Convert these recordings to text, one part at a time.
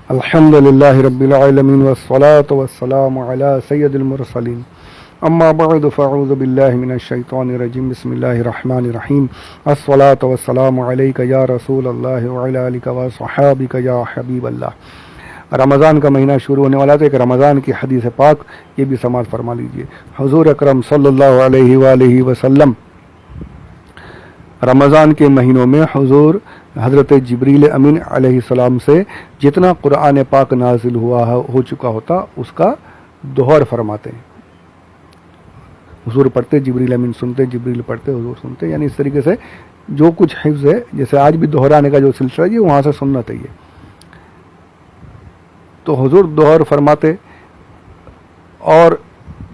अल्हम्दुलिल्लाहि रब्बिल आलमीन वस्सलातु वस्सलामु अला सय्यदिल मुरसलीन अम्मा बअद फ़अऊज़ु बिल्लाहि मिनश शैतानिर रजीम बिस्मिल्लाहिर रहमानिर रहीम अस्सलातु वस्सलामु अलैका या रसूलल्लाह व अला आलिका व सहाबिका या हबीबल्लाह। रमज़ान का महीना शुरू होने वाला था। एक रमज़ान की हदीस पाक ये भी समाअत फरमा लीजिए। हुज़ूर अकरम सल्लल्लाहु अलैहि वसल्लम रमज़ान के महीनों में हुज़ूर हज़रत जिब्रील अमीन अलैहिस्सलाम से जितना कुरान पाक नाजिल हो चुका होता उसका दोहर फरमाते हैं। हुज़ूर पढ़ते, जिब्रील अमीन सुनते, जिब्रील पढ़ते, हुज़ूर सुनते, यानी इस तरीके से जो कुछ हिफ्ज़ है, जैसे आज भी दोहराने का जो सिलसिला है वहाँ से सुनना चाहिए। तो हुज़ूर दोहर फरमाते और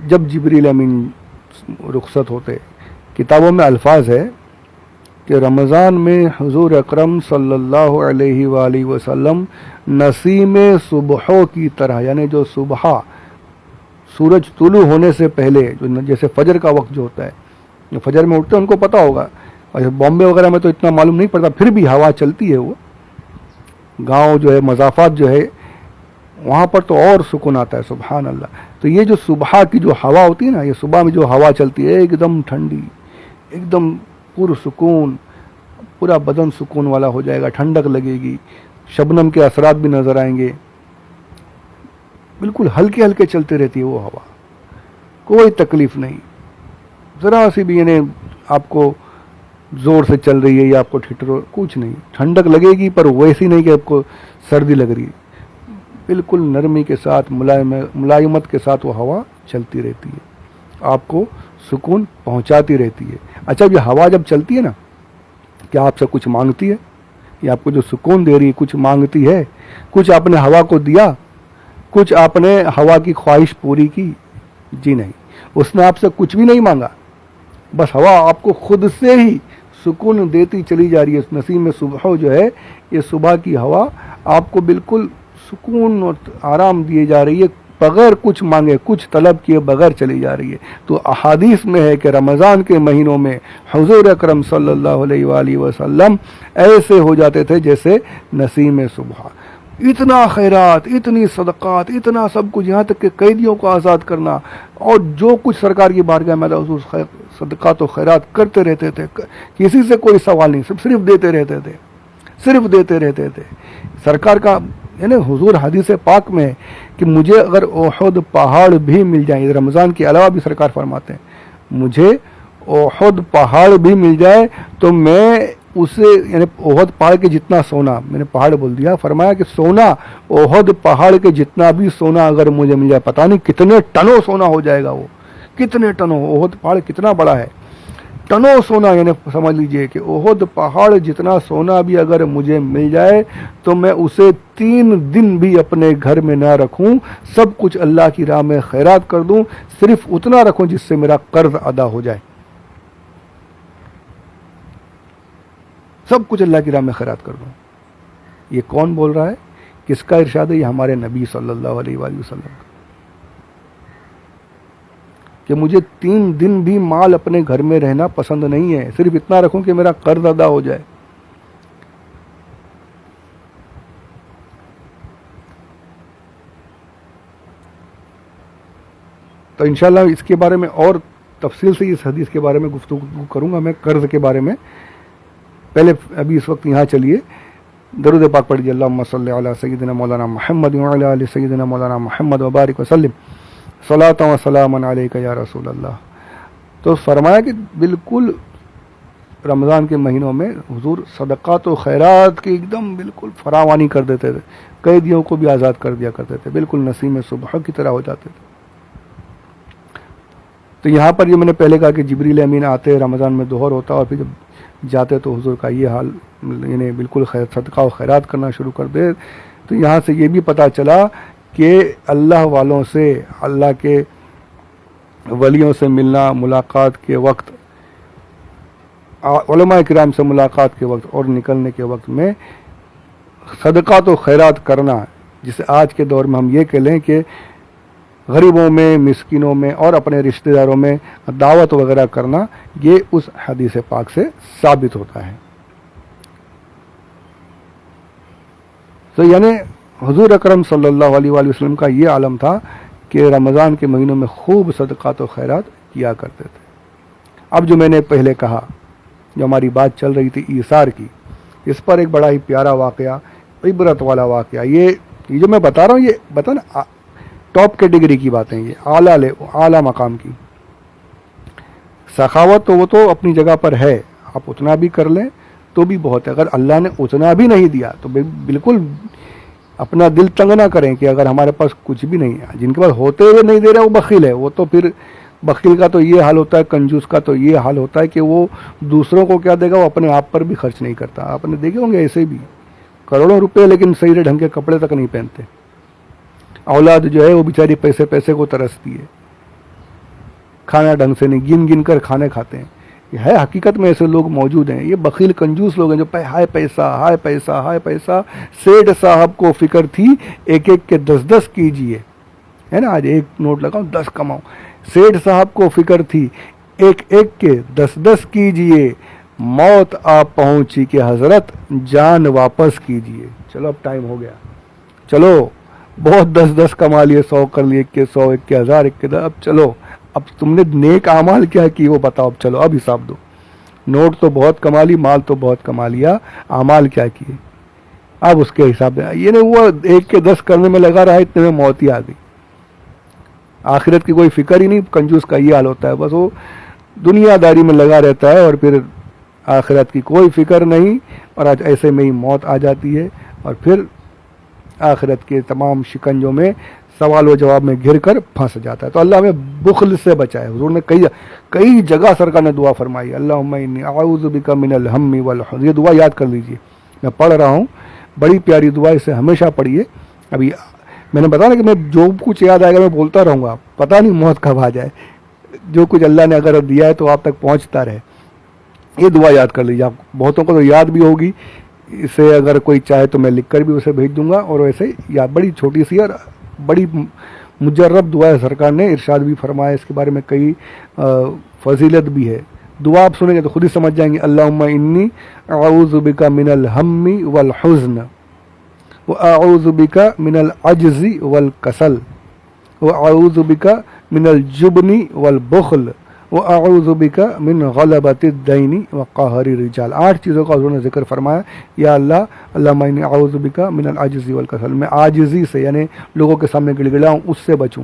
जब जिब्रील अमीन रुखसत होते, किताबों में अल्फाज है कि रमज़ान में हुज़ूर अकरम सल्लल्लाहु अलैहि वसल्लम नसीम सुबह की तरह, यानी जो सुबह सूरज तुलू होने से पहले, जो जैसे फजर का वक्त जो होता है, जो फजर में उठते हैं उनको पता होगा, और बॉम्बे वगैरह में तो इतना मालूम नहीं पड़ता, फिर भी हवा चलती है। वो गांव जो है, मज़ाफ़ात जो है, वहाँ पर तो और सुकून आता है, सुभान अल्लाह। तो ये जो सुबह की जो हवा होती है ना, ये सुबह में जो हवा चलती है एकदम ठंडी, एकदम पुरसुकून, पूरा बदन सुकून वाला हो जाएगा, ठंडक लगेगी, शबनम के असरात भी नजर आएंगे, बिल्कुल हल्के हल्के चलते रहती है वो हवा, कोई तकलीफ नहीं, ज़रा सी भी, यानी आपको ज़ोर से चल रही है या आपको ठिठुर, कुछ नहीं, ठंडक लगेगी पर वैसी नहीं कि आपको सर्दी लग रही है, बिल्कुल नरमी के साथ, मुलायमत के साथ वो हवा चलती रहती है, आपको सुकून पहुंचाती रहती है। अच्छा, ये हवा जब चलती है ना, क्या आपसे कुछ मांगती है? ये आपको जो सुकून दे रही है, कुछ मांगती है? कुछ आपने हवा को दिया? कुछ आपने हवा की ख्वाहिश पूरी की? जी नहीं, उसने आपसे कुछ भी नहीं मांगा, बस हवा आपको खुद से ही सुकून देती चली जा रही है। नसीम में सुबह जो है, ये सुबह की हवा आपको बिल्कुल सुकून और आराम दिए जा रही है, बगैर कुछ मांगे, कुछ तलब किए बगैर चली जा रही है। तो अहादीस में है कि रमज़ान के महीनों में हुज़ूर अकरम सल्लल्लाहु अलैहि वसल्लम ऐसे हो जाते थे जैसे नसीम सुबह। इतना खैरात, इतनी सदक़ात, इतना सब कुछ, यहाँ तक कि कैदियों को आज़ाद करना, और जो कुछ सरकार की बारगाह में हुज़ूर सदक़ात और खैरात करते रहते थे, किसी से कोई सवाल नहीं, सिर्फ देते रहते थे, सिर्फ देते रहते थे। सरकार का यानी हुजूर हदीस पाक में कि मुझे अगर ओहद पहाड़ भी मिल जाए, रमज़ान के अलावा भी सरकार फरमाते हैं, मुझे ओहद पहाड़ भी मिल जाए तो मैं उसे, यानी ओहद पहाड़ के जितना सोना, मैंने पहाड़ बोल दिया, फरमाया कि सोना, ओहद पहाड़ के जितना भी सोना अगर मुझे मिल जाए, पता नहीं कितने टनों सोना हो जाएगा वो, कितने टनों, ओहद पहाड़ कितना बड़ा है, टनों सोना, यानी समझ लीजिए कि ओहद पहाड़ जितना सोना भी अगर मुझे मिल जाए तो मैं उसे 3 दिन भी अपने घर में ना रखूं, सब कुछ अल्लाह की राह में खैरात कर दूं, सिर्फ उतना रखूं जिससे मेरा कर्ज अदा हो जाए, सब कुछ अल्लाह की राह में खैरात कर दूं। ये कौन बोल रहा है, किसका इरशाद है? ये हमारे नबी सल्लल्लाहु अलैहि वसल्लम, कि मुझे 3 दिन भी माल अपने घर में रहना पसंद नहीं है, सिर्फ इतना रखूं कि मेरा कर्ज अदा हो जाए। तो इंशाल्लाह इसके बारे में और तफसील से इस हदीस के बारे में गुफ्तगू करूंगा मैं, कर्ज के बारे में। पहले अभी इस वक्त यहाँ चलिए दरूद पाक पढ़िए, अल्लाहुम्मा सल्ली अला सय्यिदिना मौलाना मुहम्मद व अला आलि सय्यिदिना मौलाना मुहम्मद व बारिक वसल्लिम सलात व सलामन अलैका या रसूल अल्लाह। तो फरमाया कि बिल्कुल रमज़ान के महीनों में हुजूर सदक़ात व खैरात की एकदम बिल्कुल फरावानी कर देते थे, कैदियों को भी आज़ाद कर दिया करते थे, बिल्कुल नसीम सुबह की तरह हो जाते थे। तो यहाँ पर ये मैंने पहले कहा कि जिब्रील अमीन आते, रमज़ान में दोहर होता, और फिर जब जाते तो हुजूर का ये हाल, यानी बिल्कुल सदक़ा व खैरात करना शुरू कर दे। तो यहाँ से ये भी पता चला कि अल्लाह वालों से, अल्लाह के वलियों से मिलना, मुलाकात के वक्त, उलमा किराम से मुलाकात के वक्त और निकलने के वक्त में सदका तो खैरात करना, जिसे आज के दौर में हम ये कह लें कि गरीबों में, मिस्किनों में और अपने रिश्तेदारों में दावत वगैरह करना, ये उस हदीस पाक से साबित होता है। तो यानी हुजूर अकरम सल्लल्लाहु अलैहि वसल्लम का ये आलम था कि रमज़ान के महीनों में खूब सदक़ात व खैरात किया करते थे। अब जो मैंने पहले कहा, जो हमारी बात चल रही थी ईसार की, इस पर एक बड़ा ही प्यारा वाक़या, इबरत वाला वाक़या, ये जो मैं बता रहा हूँ, ये बता ना टॉप कैटेगरी की बातें, ये आला मकाम की। सखावत तो वो तो अपनी जगह पर है, आप उतना भी कर लें तो भी बहुत है। अगर अल्लाह ने उतना भी नहीं दिया तो बिल्कुल अपना दिल तंग ना करें कि अगर हमारे पास कुछ भी नहीं है। जिनके पास होते हुए नहीं दे रहा वो बखील है। वो तो फिर बखील का तो ये हाल होता है, कंजूस का तो ये हाल होता है कि वो दूसरों को क्या देगा, वो अपने आप पर भी खर्च नहीं करता। आपने देखे होंगे ऐसे भी करोड़ों रुपए, लेकिन सही ढंग के कपड़े तक नहीं पहनते। औलाद जो है वो बेचारी पैसे पैसे को तरसती है, खाना ढंग से नहीं, गिन गिन कर खाने खाते हैं। यह है, हकीकत में ऐसे लोग मौजूद हैं। ये बखील कंजूस लोग हैं जो हाय पैसा हाय पैसा हाय पैसा। सेठ साहब को फिक्र थी एक एक के 10-10 कीजिए, है ना, आज एक नोट लगाओ 10 कमाओ। सेठ साहब को फिक्र थी एक एक के 10-10 कीजिए, मौत आप पहुंची कि हजरत जान वापस कीजिए। चलो अब टाइम हो गया, चलो बहुत 10-10 कमा लिए, 100 कर लिए, 1 के 100, 1 के 1000, 1 के 10। अब चलो, अब तुमने नेक आमाल क्या की वो बताओ। अब चलो, अब हिसाब दो। नोट तो बहुत कमा ली, माल तो बहुत कमा लिया, आमाल क्या किए, अब उसके हिसाब से। ये नहीं वो 1 के 10 करने में लगा रहा, इतने में मौत ही आ गई। आखिरत की कोई फिक्र ही नहीं। कंजूस का ये हाल होता है, बस वो दुनियादारी में लगा रहता है और फिर आखिरत की कोई फिक्र नहीं, और आज ऐसे में ही मौत आ जाती है और फिर आखिरत के तमाम शिकंजों में सवाल व जवाब में घिर कर फंस जाता है। तो अल्लाह हमें बुखल से बचाए। हुजूर ने कई जगह सरकार ने दुआ फरमाई, अल्लाहुम्मा इन्नी अऊज़ु बिका मिनल हम्मी वल हुज़्न। ये दुआ याद कर लीजिए, मैं पढ़ रहा हूँ, बड़ी प्यारी दुआ, इसे हमेशा पढ़िए। अभी मैंने बताया कि मैं जो कुछ याद आएगा मैं बोलता रहूँगा, पता नहीं मौत कब आ जाए। जो कुछ अल्लाह ने अगर दिया है तो आप तक पहुँचता रहे। ये दुआ याद कर लीजिए। आप बहुतों को तो याद भी होगी, इसे अगर कोई चाहे तो मैं लिख कर भी उसे भेज दूंगा। और वैसे या बड़ी छोटी सी और बड़ी मुजर्रब दुआ है, सरकार ने इरशाद भी फरमाया, इसके बारे में कई फजीलत भी है। दुआ आप सुनेंगे तो खुद ही समझ जाएंगे। अल्लाहुम्मा इन्नी अऊज़ु बिका मिनल हम्मी वल हुज़्न व अऊज़ु बिका मिनल अज्ज़ी वल कसल व अऊज़ु बिका मिनल जुबनी वल बुख्ल व अऊज़ु बिका मिन गलबतिद दैनी व क़हरी रिजाल। 8 चीज़ों का उन्होंने जिक्र फरमाया। या अल्लाह, अल्लाहुम्मा इन्नी अऊज़ु बिका मिनल अज्ज़ी वल कसल, मैं आजिज़ी से यानी लोगों के सामने गिड़गिड़ाऊँ उससे बचूँ।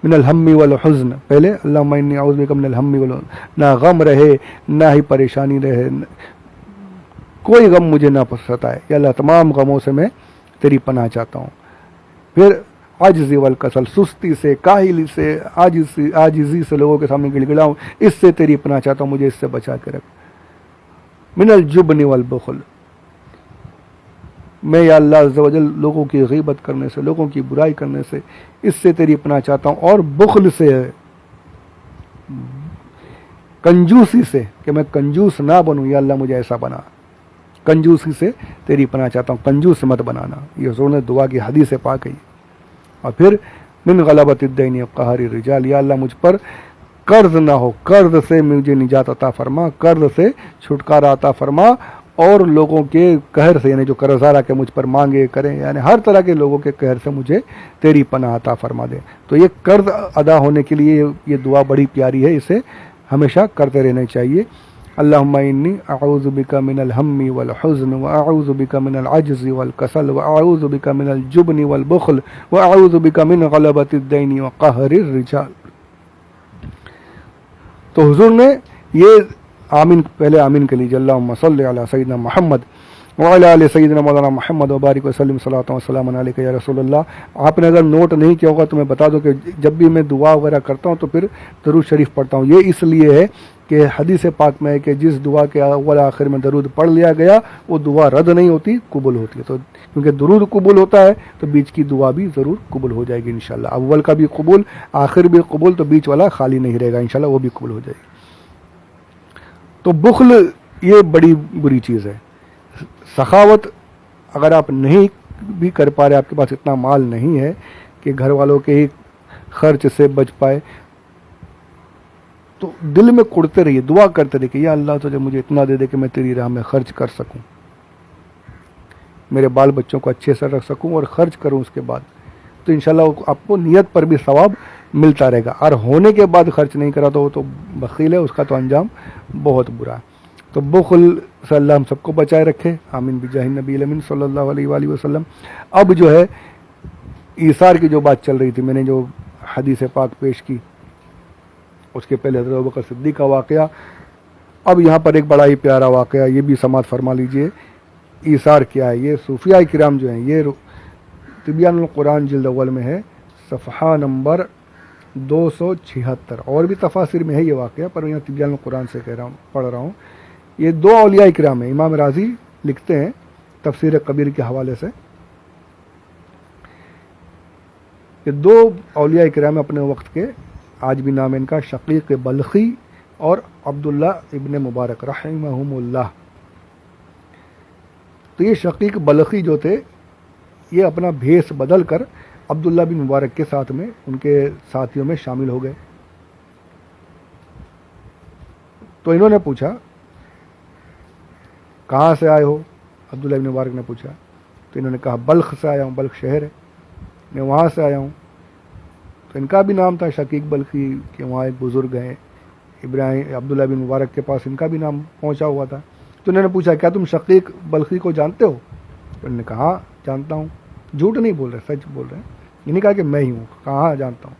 मिनल हम्मी वल हुज़्न, पहले अल्लाहुम्मा इन्नी अऊज़ु बिका मिनल हम्मी वल हुज़्न, ना गम रहे ना ही परेशानी रहे, कोई गम मुझे ना सताए। या अल्लाह तमाम गमों से मैं तेरी पनाह चाहता हूँ। फिर आजिज़ी वल कसल, सुस्ती से, काहिली से, आजिज़ी से लोगों के सामने गिड़गिड़ाऊँ, इससे तेरी पनाह चाहता हूँ, मुझे इससे बचा के रख। मिनल जुबनी वल बुखल, मैं या अल्लाह अज़्ज़ व जल लोगों की गीबत करने से, लोगों की बुराई करने से, इससे तेरी पनाह चाहता हूँ। और बुखल से, कंजूसी से, कि मैं कंजूस ना बनूँ, या अल्लाह मुझे ऐसा बना। कंजूसी से तेरी पनाह चाहता हूँ, कंजूस मत बनाना। ये हुज़ूर ने दुआ की हदीस पाक है। और फिर मिन गलबतिद दैनी व क़हरी रिजाल, या अल्लाह मुझ पर कर्ज ना हो, कर्ज से मुझे निजात अता फरमा, कर्ज से छुटकारा अता फरमा, और लोगों के कहर से, यानी जो कर्ज़दार आके मुझ पर मांगे करें, यानी हर तरह के लोगों के कहर से मुझे तेरी पनाह अता फरमा दे। तो ये कर्ज अदा होने के लिए ये दुआ बड़ी प्यारी है, इसे हमेशा करते रहना चाहिए। अल्लाहुम्मा इन्नी अऊज़ु बिका मिनल हम्मी वल हुज़्न व अऊज़ु बिका मिनल अज्ज़ी वल कसल व अऊज़ु बिका मिनल जुबनी वल बुख्ल व अऊज़ु बिका मिन गलबतिद दैनी व क़हरिर रिजाल। तो हुज़ूर ने ये आमीन, पहले आमीन के लीजिए, अल्लाहुम्मा सल्लि अला सय्यिदना मुहम्मद व अला आलि सय्यिदना मौलाना मुहम्मद व बारिक व सल्लिम सलातन व सलामन अलैका या रसूलल्लाह। आपने अगर नोट नहीं किया होगा तो मैं बता दूं कि जब भी मैं दुआ वगैरह करता हूं तो फिर दरूद शरीफ पढ़ता हूं। ये इसलिए है कि हदीस पाक में है कि जिस दुआ के अव्वल आखिर में दरूद पढ़ लिया गया वो दुआ रद्द नहीं होती, कबूल होती है। तो क्योंकि दरूद कबूल होता है तो बीच की दुआ भी ज़रूर कबूल हो जाएगी इंशाल्लाह। अव्वल का भी कबूल, आखिर भी कबूल, तो बीच वाला खाली नहीं रहेगा इंशाल्लाह, वो भी कबूल हो जाएगी। तो बुख्ल ये बड़ी बुरी चीज़ है। सखावत अगर आप नहीं भी कर पा रहे, आपके पास इतना माल नहीं है कि घर वालों के ही खर्च से बच पाए, तो दिल में कुड़ते रहिए, दुआ करते रहिए कि या अल्लाह तुझे मुझे इतना दे दे कि मैं तेरी राह में खर्च कर सकूं। मेरे बाल बच्चों को अच्छे से रख सकूं और खर्च करूं उसके बाद, तो इंशाल्लाह आपको नियत पर भी सवाब मिलता रहेगा। और होने के बाद खर्च नहीं करा तो वो तो बखील है, उसका तो अंजाम बहुत बुरा है। तो बुखल से अल्लाह हम सबको बचाए रखे, आमीन बिजाहिन नबी अमीन सल्लल्लाहु अलैहि वसल्लम। अब जो है ईसार की जो बात चल रही थी, मैंने जो हदीस पाक पेश की, उसके पहले हज़रत अबू बकर सिद्दीक़ का वाक़या। अब यहाँ पर एक बड़ा ही प्यारा वाक़या, ये भी समात फरमा लीजिए। ईसार क्या है? ये सूफिया किराम जो हैं, ये तिबियानुल कुरान जिल्द अव्वल में है, सफ़हा नंबर 276। और भी तफासिर में है ये वाक़या, पर यहाँ तिबियानुल कुरान से कह रहा हूँ, पढ़ रहा हूँ। ये दो औलिया किराम हैं। इमाम राजी लिखते हैं तफसीर कबीर के हवाले से, ये दो औलिया किराम अपने वक्त के, आज भी नाम इनका शकीक बल्खी और अब्दुल्ला इब्न मुबारक रहमहुमुल्लाह। तो ये शकीक बल्खी जो थे, ये अपना भेष बदल कर अब्दुल्ला बिन मुबारक के साथ में, उनके साथियों में शामिल हो गए। तो इन्होंने पूछा कहाँ से आए हो? अब्दुल्ला बिन मुबारक ने पूछा। तो इन्होंने कहा बल्ख से आया हूँ, बल्ख शहर है, मैं वहाँ से आया हूँ। तो इनका भी नाम था शकीक बल्खी, कि वहाँ एक बुज़ुर्ग हैं इब्राहिम, अब्दुल्ला बिन मुबारक के पास इनका भी नाम पहुँचा हुआ था। तो उन्होंने पूछा क्या तुम शकीक बल्खी को जानते हो? तो उन्होंने कहा हाँ जानता हूँ। झूठ नहीं बोल रहे, सच बोल रहे हैं। इन्हें कहा कि मैं ही हूँ। कहाँ जानता हूँ।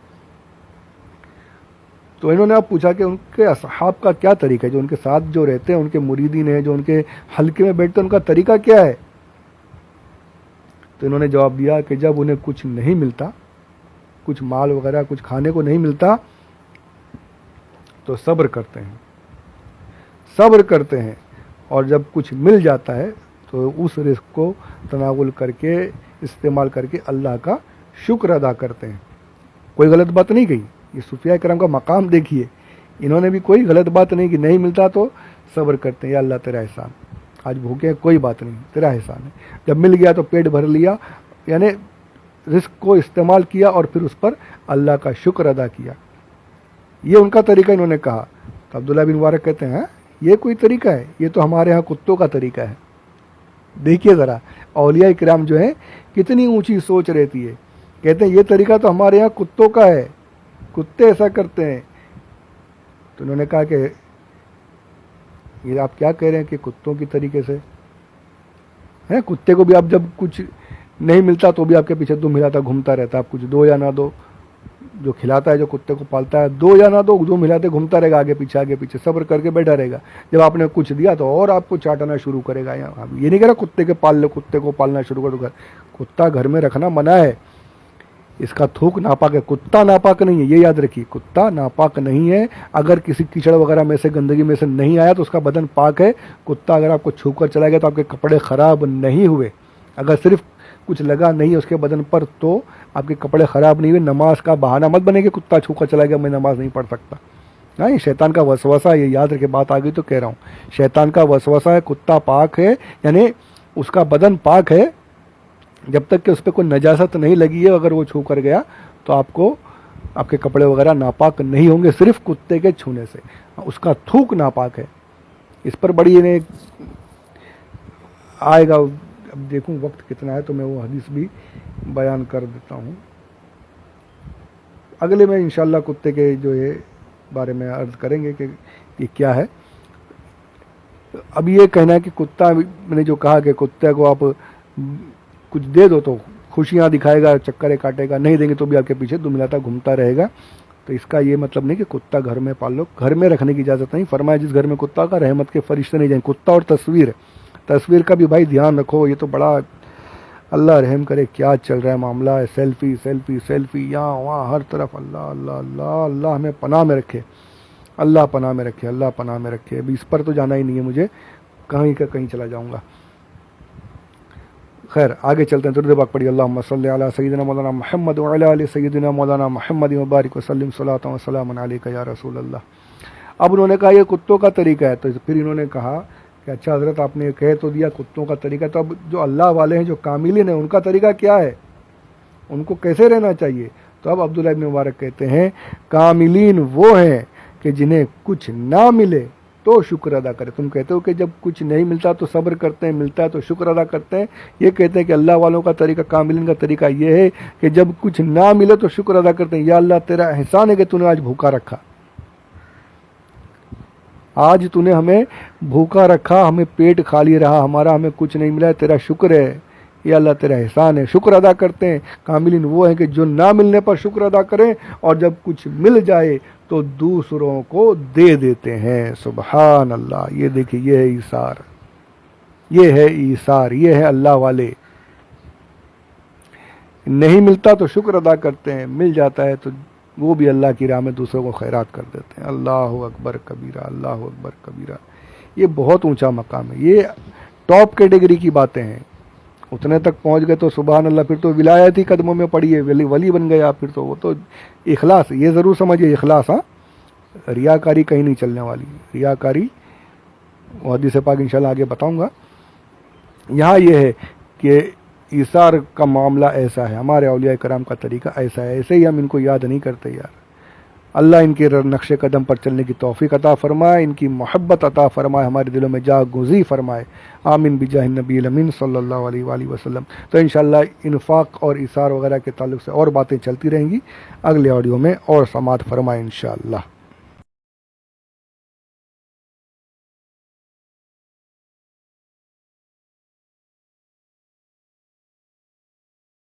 तो इन्होंने अब पूछा कि उनके असहाब का क्या तरीका है, जो उनके साथ जो रहते हैं, उनके मुरीदीन हैं, जो उनके हल्के में बैठते हैं, उनका तरीका क्या है? तो इन्होंने जवाब दिया कि जब उन्हें कुछ नहीं मिलता, कुछ माल वगैरह कुछ खाने को नहीं मिलता, तो सब्र करते हैं, सब्र करते हैं, और जब कुछ मिल जाता है तो उस रिस्क को तनावुल करके, इस्तेमाल करके अल्लाह का शुक्र अदा करते हैं। कोई गलत बात नहीं कही। ये सूफिया किराम का मकाम देखिए, इन्होंने भी कोई गलत बात नहीं कि नहीं मिलता तो सब्र करते हैं, या अल्लाह तेरा एहसान, आज भूखे हैं कोई बात नहीं, तेरा एहसान है। जब मिल गया तो पेट भर लिया, यानी रिस्क को इस्तेमाल किया और फिर उस पर अल्लाह का शुक्र अदा किया। ये उनका तरीका इन्होंने कहा। तो अब्दुल्ला बिन मुबारक कहते हैं ये कोई तरीका है? ये तो हमारे यहाँ कुत्तों का तरीका है। देखिए ज़रा औलिया किराम जो है कितनी ऊंची सोच रहती है। कहते हैं ये तरीका तो हमारे यहाँ कुत्तों का है, कुत्ते ऐसा करते हैं। तो उन्होंने कहा कि ये आप क्या कह रहे हैं कि कुत्तों की तरीके से है? कुत्ते को भी आप जब कुछ नहीं मिलता तो भी आपके पीछे दुम हिलाता घूमता रहता, आप कुछ दो या ना दो, जो खिलाता है, जो कुत्ते को पालता है, दो या ना दो, दुम हिलाते घूमता रहेगा आगे पीछे, सब्र करके बैठा रहेगा। जब आपने कुछ दिया तो और आपको चाटना शुरू करेगा। ये नहीं कह रहा कुत्ते के पाल लो, कुत्ते को पालना शुरू करो। कुत्ता घर में रखना मना है, इसका थूक नापाक है। कुत्ता नापाक नहीं है, ये याद रखिए, कुत्ता नापाक नहीं है। अगर किसी कीचड़ वगैरह में से, गंदगी में से नहीं आया तो उसका बदन पाक है। कुत्ता अगर आपको छू कर चला गया तो आपके कपड़े ख़राब नहीं हुए। अगर सिर्फ कुछ लगा नहीं है उसके बदन पर तो आपके कपड़े ख़राब नहीं हुए। नमाज का बहाना मत बने कि कुत्ता छू कर चला गया मैं नमाज नहीं पढ़ सकता। हाँ, ये शैतान का वसवसा है, ये याद रखे। बात आ गई तो कह रहा हूँ, शैतान का वसवसा है। कुत्ता पाक है, यानी उसका बदन पाक है, जब तक कि उस पर कोई नजासत नहीं लगी है। अगर वो छू कर गया तो आपको, आपके कपड़े वगैरह नापाक नहीं होंगे सिर्फ कुत्ते के छूने से। उसका थूक नापाक है। इस पर बड़ी इन्हें आएगा, अब देखूं वक्त कितना है तो मैं वो हदीस भी बयान कर देता हूँ। अगले में इंशाल्लाह कुत्ते के जो ये बारे में अर्ज करेंगे कि क्या है। अब ये कहना है कि कुत्ता, मैंने जो कहा कि कुत्ते को आप कुछ दे दो तो खुशियाँ दिखाएगा, चक्करे काटेगा, नहीं देंगे तो भी आपके पीछे दुमिलाता घूमता रहेगा। तो इसका ये मतलब नहीं कि कुत्ता घर में पाल लो, घर में रखने की इजाज़त नहीं। फरमाया जिस घर में कुत्ता का रहमत के फरिश्ते नहीं जाएंगे। कुत्ता और तस्वीर का भी भाई ध्यान रखो। ये तो बड़ा अल्लाह रहम करे क्या चल रहा है मामला है। सेल्फी सेल्फी सेल्फी, यहाँ वहाँ हर तरफ। अल्लाह अल्लाह अल्लाह अल्लाह हमें पनाह में रखे, अल्लाह पनाह में रखे, अल्लाह पनाह में रखे। अभी इस पर तो जाना ही नहीं है मुझे, कहीं का कहीं चला जाऊँगा। खैर आगे चलते हैं। दुरूद पाक पढ़िए। अल्लाहुम्मा सल्ली अला सय्यिदिना मौलाना मुहम्मद व अला आलि सय्यिदिना मौलाना मुहम्मद व बारिक व सल्लिम सलातन व सलामन अलैका या रसूल अल्लाह। अब उन्होंने कहा ये कुत्तों का तरीका है। तो फिर इन्होंने कहा कि अच्छा हज़रत आपने कह तो दिया कुत्तों का तरीका, तो अब जो अल्लाह वाले हैं, जो कामिलिन हैं, उनका तरीका क्या है, उनको कैसे रहना चाहिए? तो अब अब्दुल्लाह इब्न मुबारक कहते हैं कामिलीन वो हैं कि जिन्हें कुछ ना मिले तो शुक्र अदा करें। तुम कहते हो कि जब कुछ नहीं मिलता तो सब्र करते हैं, मिलता है तो शुक्र अदा करते हैं। ये कहते हैं कि अल्लाह वालों का तरीका, कामिलिन का तरीका ये है कि जब कुछ ना मिले तो शुक्र अदा करते हैं। या अल्लाह तेरा एहसान है कि तूने आज भूखा रखा, आज तूने हमें भूखा रखा, हमें पेट खाली रहा हमारा, हमें कुछ नहीं मिला, तेरा शुक्र है, ये अल्लाह तेरा एहसान है। शुक्र अदा करते हैं। कामिलिन वो है कि जो ना मिलने पर शुक्र अदा करें और जब कुछ मिल जाए तो दूसरों को दे देते हैं। सुभान अल्लाह। ये देखिए, ये है ईसार, ये है ईसार, ये है अल्लाह वाले। नहीं मिलता तो शुक्र अदा करते हैं, मिल जाता है तो वो भी अल्लाह की राह में दूसरों को खैरात कर देते हैं। अल्लाह अकबर कबीरा, अल्लाह अकबर कबीरा। ये बहुत ऊंचा मकाम है, ये टॉप कैटेगरी की बातें हैं। उतने तक पहुंच गए तो सुभान अल्लाह, फिर तो विलायत ही कदमों में पड़ी है, वली बन गया फिर तो। वो तो इखलास, ये ज़रूर समझिए इखलास। हाँ, रियाकारी कहीं नहीं चलने वाली, रियाकारी हदीस पाक इंशाल्लाह आगे बताऊंगा। यहाँ ये है कि ईसार का मामला ऐसा है, हमारे औलिया कराम का तरीका ऐसा है। ऐसे ही हम इनको याद नहीं करते यार। अल्लाह इनके नक्शे कदम पर चलने की तौफीक अता फरमाए, इनकी मोहब्बत अता फरमाए, हमारे दिलों में जागुज़ी फरमाए। आमीन बिजाह नबी अमीन सल्लल्लाहु अलैहि वसल्लम। तो इंशाअल्लाह इन्फाक और इसार वगैरह के ताल्लुक़ से और बातें चलती रहेंगी, अगले ऑडियो में और समाअत फरमाए इंशाअल्लाह।